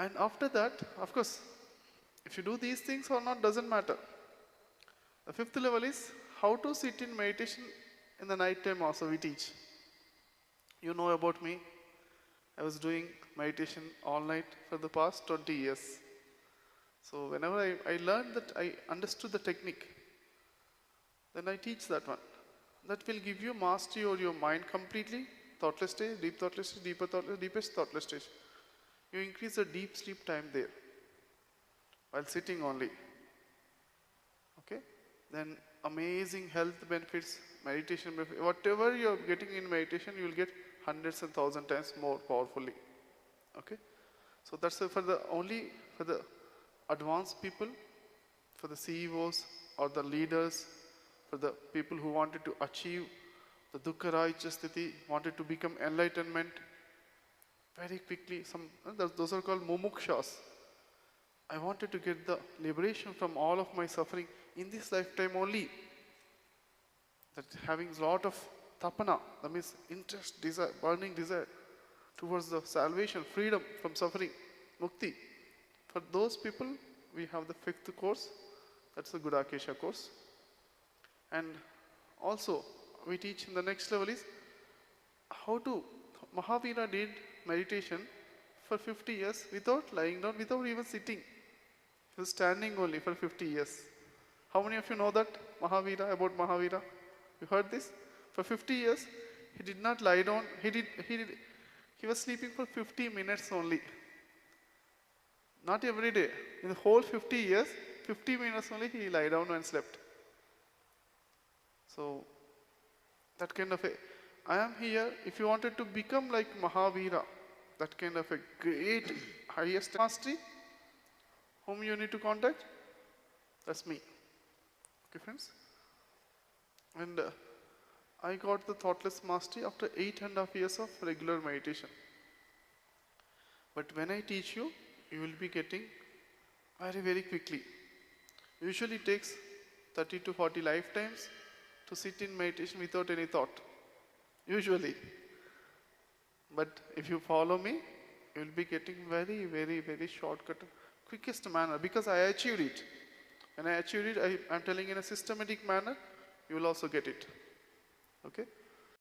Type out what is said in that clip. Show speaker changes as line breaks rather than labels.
And after that, of course, if you do these things or not doesn't matter. The fifth level is how to sit in meditation in the night time also we teach. You know about me. I was doing meditation all night for the past 20 years. So whenever I learned that, I understood the technique, then I teach that one. That will give you mastery over your mind completely, thoughtless stage, deep thoughtless stage, deeper thoughtless, deepest thoughtless stage. You increase the deep sleep time there, while sitting only. Okay? Then amazing health benefits, meditation benefits. Whatever you are getting in meditation, you will get hundreds and thousand times more powerfully. Okay? So that's for the only for the advanced people, for the CEOs or the leaders, for the people who wanted to achieve the dukkha rahiya sthiti, wanted to become enlightenment very quickly. Those are called mumukshas. I wanted to get the liberation from all of my suffering in this lifetime only. That having a lot of tapana, that means interest, desire, burning desire towards the salvation, freedom from suffering, mukti. For those people, we have the fifth course, that's the Gudakesha course. And also, we teach in the next level is how to, Mahavira did meditation for 50 years without lying down, without even sitting. He was standing only for 50 years. How many of you know that, Mahavira, about Mahavira? You heard this? For 50 years, he did not lie down. He was sleeping for 50 minutes only. Not every day. In the whole 50 years, 50 minutes only he lay down and slept. So, that kind of a, I am here, if you wanted to become like Mahavira, that kind of a great, highest mastery, whom you need to contact? That's me. Okay, friends? And I got the thoughtless mastery after 8.5 years of regular meditation. But when I teach you, you will be getting very, very quickly. Usually it takes 30 to 40 lifetimes to sit in meditation without any thought. Usually. But if you follow me, you will be getting very, very, very shortcut, quickest manner, because I achieved it. When I achieved it, I am telling in a systematic manner, you will also get it. Okay?